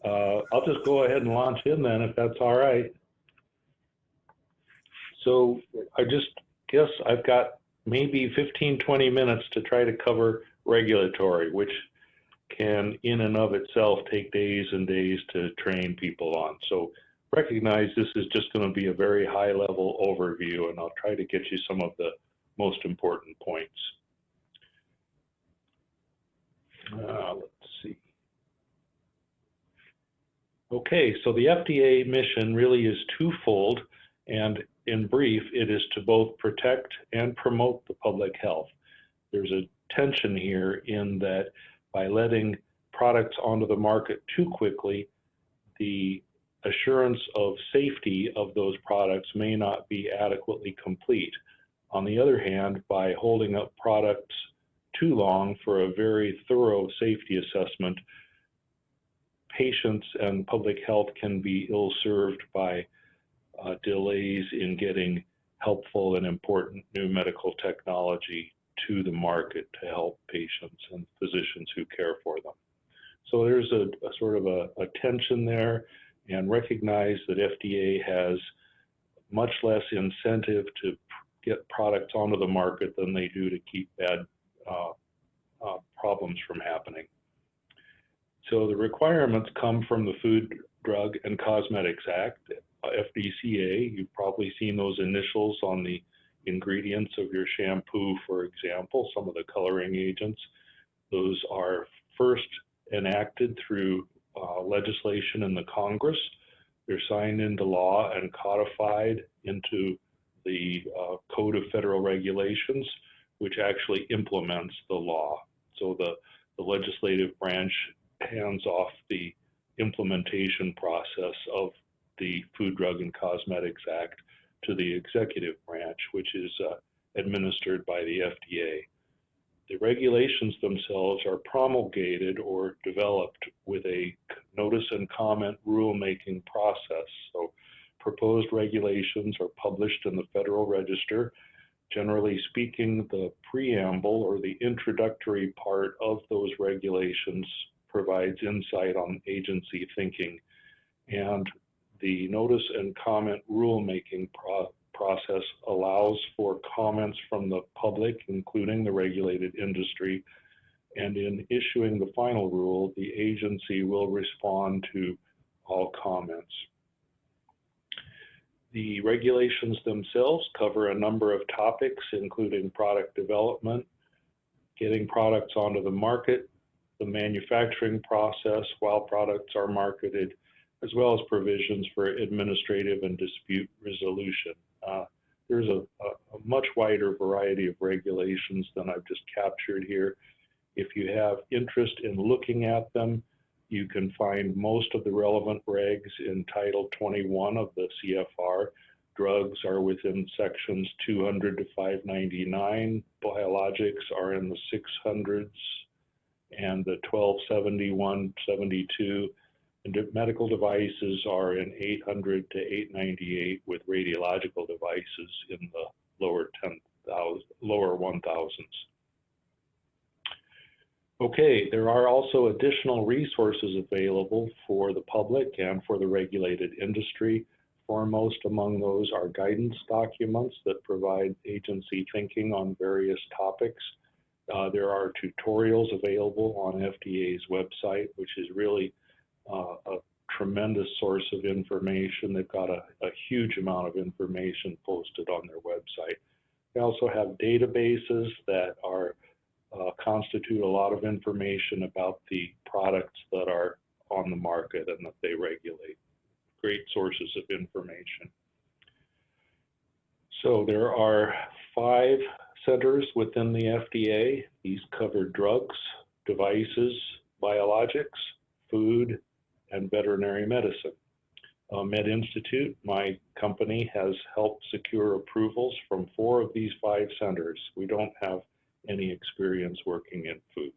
I'll just go ahead and launch in then, if that's all right. So I just guess I've got maybe 15, 20 minutes to try to cover regulatory, which can in and of itself take days and days to train people on. So recognize this is just going to be a very high level overview, and I'll try to get you some of the most important points. Let's see. Okay, so the FDA mission really is twofold, and in brief, it is to both protect and promote the public health. There's a tension here in that by letting products onto the market too quickly, the assurance of safety of those products may not be adequately complete. On the other hand, by holding up products too long for a very thorough safety assessment, patients and public health can be ill-served by delays in getting helpful and important new medical technology to the market to help patients and physicians who care for them. So there's a sort of a tension there, and recognize that FDA has much less incentive to get products onto the market than they do to keep bad problems from happening. So the requirements come from the Food, Drug, and Cosmetics Act, FDCA. You've probably seen those initials on the ingredients of your shampoo, for example, some of the coloring agents. Those are first enacted through legislation in the Congress. They're signed into law and codified into the Code of Federal Regulations, which actually implements the law. So the legislative branch hands off the implementation process of the Food, Drug, and Cosmetics Act to the executive branch, which is administered by the FDA. The regulations themselves are promulgated or developed with a notice and comment rulemaking process. So proposed regulations are published in the Federal Register. Generally speaking, the preamble or the introductory part of those regulations provides insight on agency thinking, and the notice and comment rulemaking process allows for comments from the public, including the regulated industry, and in issuing the final rule, the agency will respond to all comments. The regulations themselves cover a number of topics, including product development, getting products onto the market, the manufacturing process while products are marketed, as well as provisions for administrative and dispute resolution. There's a much wider variety of regulations than I've just captured here. If you have interest in looking at them, you can find most of the relevant regs in Title 21 of the CFR. Drugs are within sections 200 to 599. Biologics are in the 600s and the 1271, 72. And medical devices are in 800 to 898, with radiological devices in the lower 1000s. Okay, there are also additional resources available for the public and for the regulated industry. Foremost among those are guidance documents that provide agency thinking on various topics. There are tutorials available on FDA's website, which is really a tremendous source of information. They've got a huge amount of information posted on their website. They also have databases that are constitute a lot of information about the products that are on the market and that they regulate. Great sources of information. So there are 5 centers within the FDA. These cover drugs, devices, biologics, food, and veterinary medicine. MedInstitute, my company, has helped secure approvals from 4 of these 5 centers. We don't have any experience working in foods.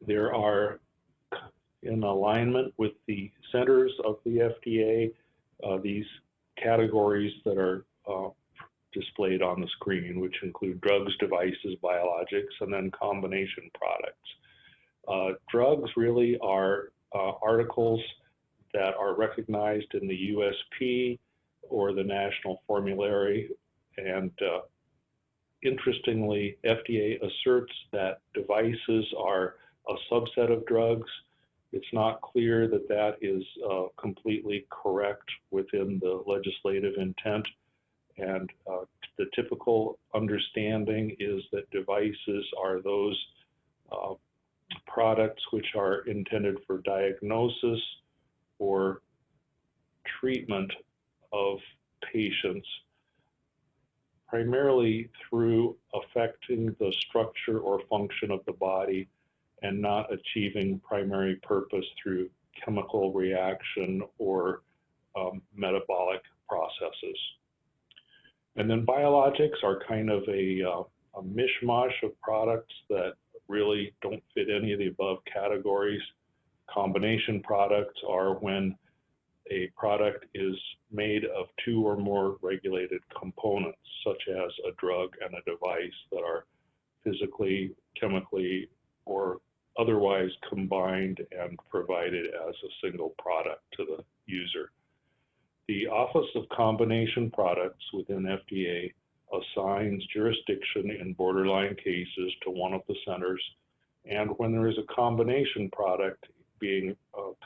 There are, in alignment with the centers of the FDA, these categories that are displayed on the screen, which include drugs, devices, biologics, and then combination products. Drugs really are articles that are recognized in the USP or the National Formulary. And interestingly, FDA asserts that devices are a subset of drugs. It's not clear that that is completely correct within the legislative intent. And the typical understanding is that devices are those products which are intended for diagnosis or treatment of patients, primarily through affecting the structure or function of the body and not achieving primary purpose through chemical reaction or metabolic processes. And then biologics are kind of a mishmash of products that really don't fit any of the above categories. Combination products are when a product is made of two or more regulated components, such as a drug and a device that are physically, chemically, or otherwise combined and provided as a single product to the user. The Office of Combination Products within FDA assigns jurisdiction in borderline cases to one of the centers, and when there is a combination product being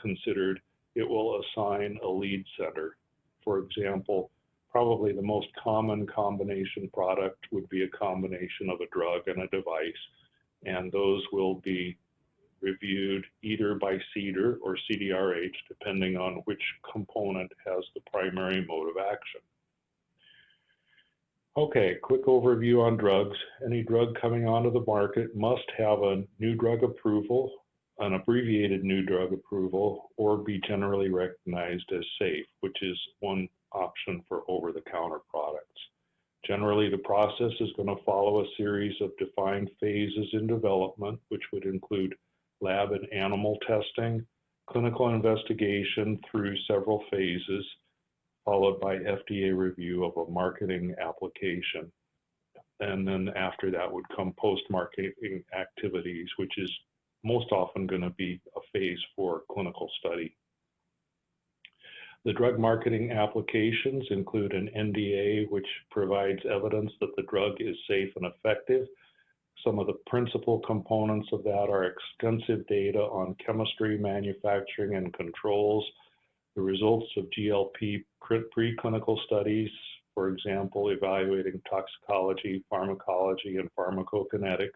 considered, it will assign a lead center. For example, probably the most common combination product would be a combination of a drug and a device, and those will be reviewed either by CDER or CDRH, depending on which component has the primary mode of action. Okay, quick overview on drugs. Any drug coming onto the market must have a new drug approval, an abbreviated new drug approval, or be generally recognized as safe, which is one option for over-the-counter products. Generally, the process is going to follow a series of defined phases in development, which would include lab and animal testing, clinical investigation through several phases, followed by FDA review of a marketing application. And then after that would come post-marketing activities, which is most often going to be a phase 4 clinical study. The drug marketing applications include an NDA, which provides evidence that the drug is safe and effective. Some of the principal components of that are extensive data on chemistry, manufacturing, and controls, the results of GLP preclinical studies, for example, evaluating toxicology, pharmacology, and pharmacokinetics,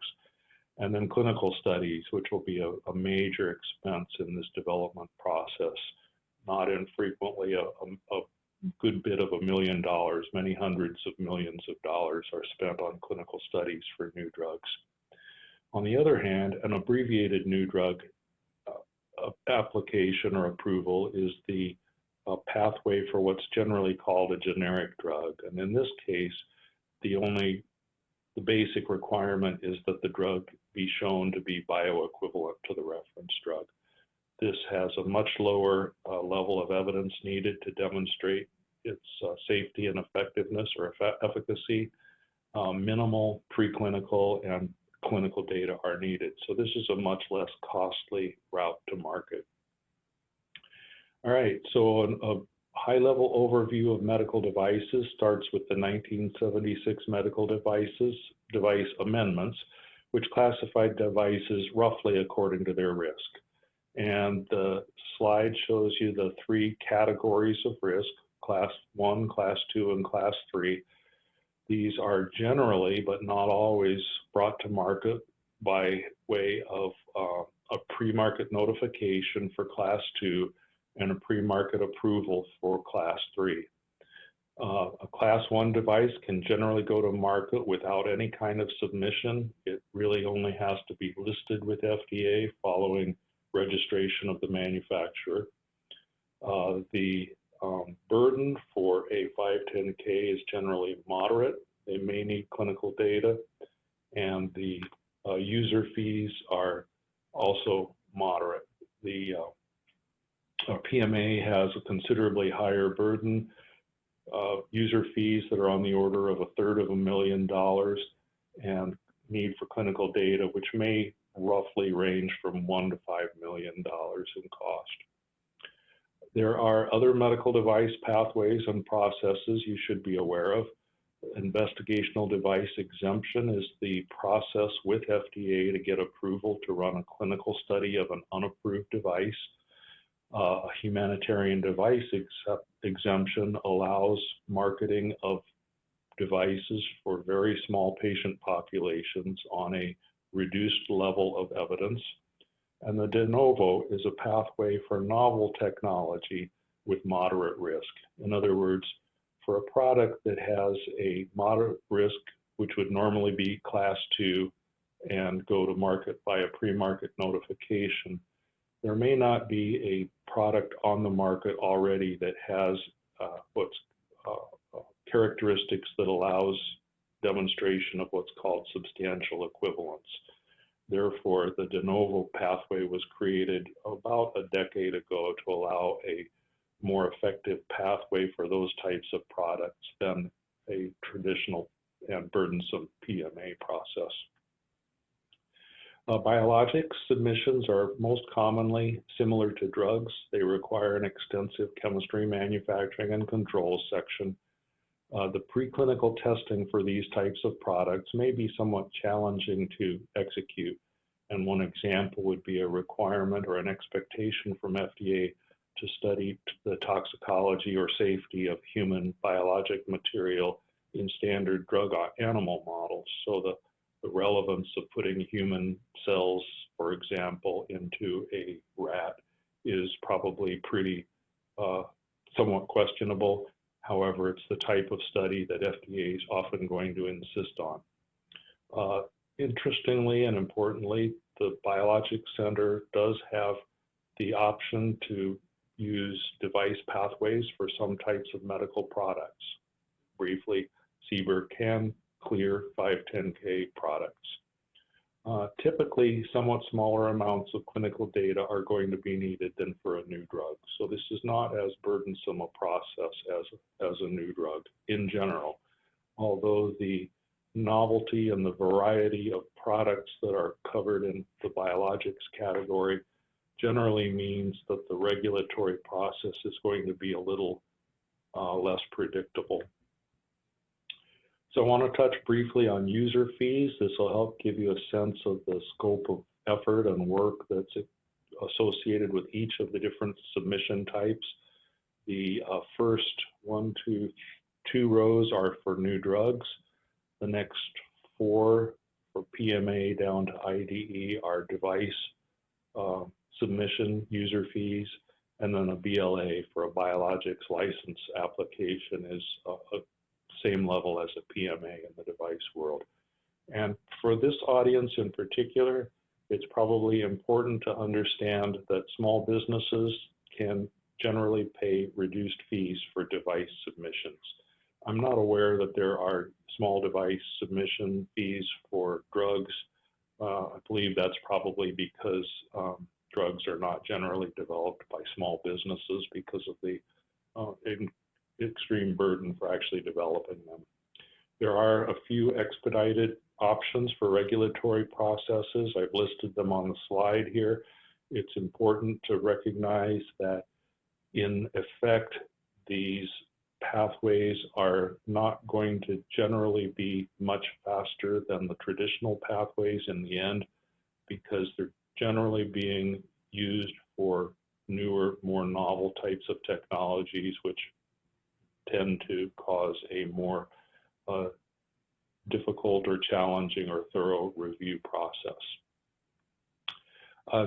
and then clinical studies, which will be a major expense in this development process. Not infrequently, a good bit of $1 million, many hundreds of millions of dollars are spent on clinical studies for new drugs. On the other hand, an abbreviated new drug application or approval is the pathway for what's generally called a generic drug. And in this case, the basic requirement is that the drug be shown to be bioequivalent to the reference drug. This has a much lower level of evidence needed to demonstrate its safety and effectiveness or efficacy. Minimal preclinical and clinical data are needed. So this is a much less costly route to market. All right, so a high-level overview of medical devices starts with the 1976 medical device amendments, which classified devices roughly according to their risk. And the slide shows you the 3 categories of risk: Class 1, Class 2, and Class 3. These are generally, but not always, brought to market by way of a pre-market notification for Class 2 and a pre-market approval for Class 3. A Class 1 device can generally go to market without any kind of submission. It really only has to be listed with FDA following registration of the manufacturer. The burden for a 510K is generally moderate. They may need clinical data, and the user fees are also moderate. The PMA has a considerably higher burden, user fees that are on the order of $250,000, and need for clinical data, which may roughly range from $1 to $5 million. million in cost. There are other medical device pathways and processes you should be aware of. Investigational device exemption is the process with FDA to get approval to run a clinical study of an unapproved device. A humanitarian device exemption allows marketing of devices for very small patient populations on a reduced level of evidence. And the de novo is a pathway for novel technology with moderate risk. In other words, for a product that has a moderate risk, which would normally be class 2 and go to market by a pre-market notification, there may not be a product on the market already that has characteristics that allows demonstration of what's called substantial equivalence. Therefore, the de novo pathway was created about a decade ago to allow a more effective pathway for those types of products than a traditional and burdensome PMA process. Biologics submissions are most commonly similar to drugs. They require an extensive chemistry, manufacturing, and controls section. The preclinical testing for these types of products may be somewhat challenging to execute. And one example would be a requirement or an expectation from FDA to study the toxicology or safety of human biologic material in standard drug animal models. So the relevance of putting human cells, for example, into a rat is probably pretty somewhat questionable. However, it's the type of study that FDA is often going to insist on. Interestingly and importantly, the Biologics Center does have the option to use device pathways for some types of medical products. Briefly, CBER can clear 510K products. Typically, somewhat smaller amounts of clinical data are going to be needed than for a new drug. So this is not as burdensome a process as a new drug in general, although the novelty and the variety of products that are covered in the biologics category generally means that the regulatory process is going to be a little less predictable. So I want to touch briefly on user fees. This will help give you a sense of the scope of effort and work that's associated with each of the different submission types. The first 2 rows are for new drugs. The next 4 for PMA down to IDE are device submission user fees, and then a BLA for a biologics license application is a same level as a PMA in the device world. And for this audience in particular, it's probably important to understand that small businesses can generally pay reduced fees for device submissions. I'm not aware that there are small device submission fees for drugs. I believe that's probably because drugs are not generally developed by small businesses because of the extreme burden for actually developing them. There are a few expedited options for regulatory processes. I've listed them on the slide here. It's important to recognize that in effect, these pathways are not going to generally be much faster than the traditional pathways in the end, because they're generally being used for newer, more novel types of technologies, which tend to cause a more difficult or challenging or thorough review process.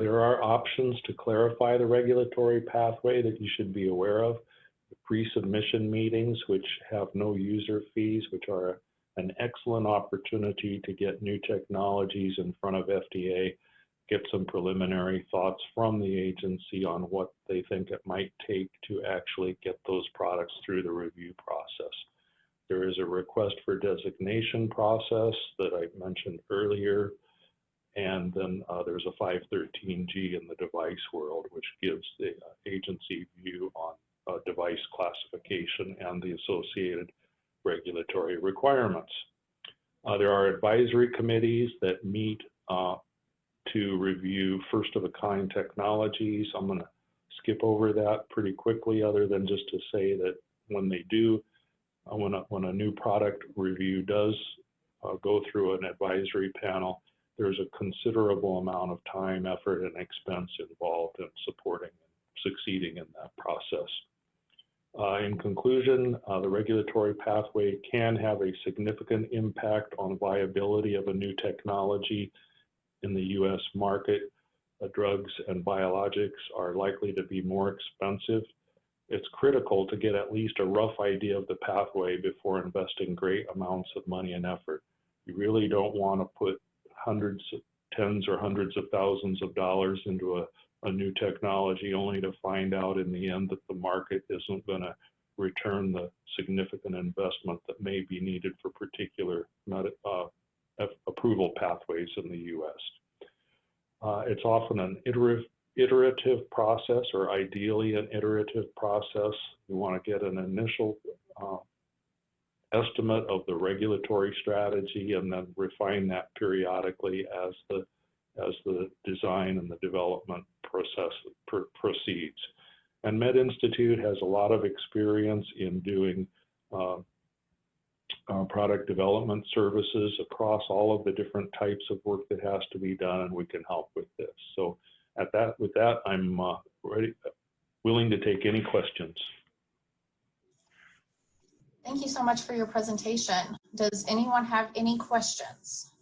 There are options to clarify the regulatory pathway that you should be aware of. The pre-submission meetings, which have no user fees, which are an excellent opportunity to get new technologies in front of FDA, get some preliminary thoughts from the agency on what they think it might take to actually get those products through the review process. There is a request for designation process that I mentioned earlier, and then there's a 513G in the device world, which gives the agency view on device classification and the associated regulatory requirements. There are advisory committees that meet to review first-of-a-kind technologies. I'm going to skip over that pretty quickly, other than just to say that when they do, when a new product review does go through an advisory panel, there's a considerable amount of time, effort, and expense involved in supporting and succeeding in that process. In conclusion, the regulatory pathway can have a significant impact on viability of a new technology in the U.S. market. Drugs and biologics are likely to be more expensive. It's critical to get at least a rough idea of the pathway before investing great amounts of money and effort. You really don't want to put tens or hundreds of thousands of dollars into a new technology only to find out in the end that the market isn't going to return the significant investment that may be needed for particular approval pathways in the U.S. It's often an iterative process, or ideally an iterative process. You want to get an initial estimate of the regulatory strategy and then refine that periodically as the design and the development process proceeds. And MedInstitute has a lot of experience in doing product development services across all of the different types of work that has to be done, and we can help with this. So with that, I'm willing to take any questions. Thank you so much for your presentation. Does anyone have any questions?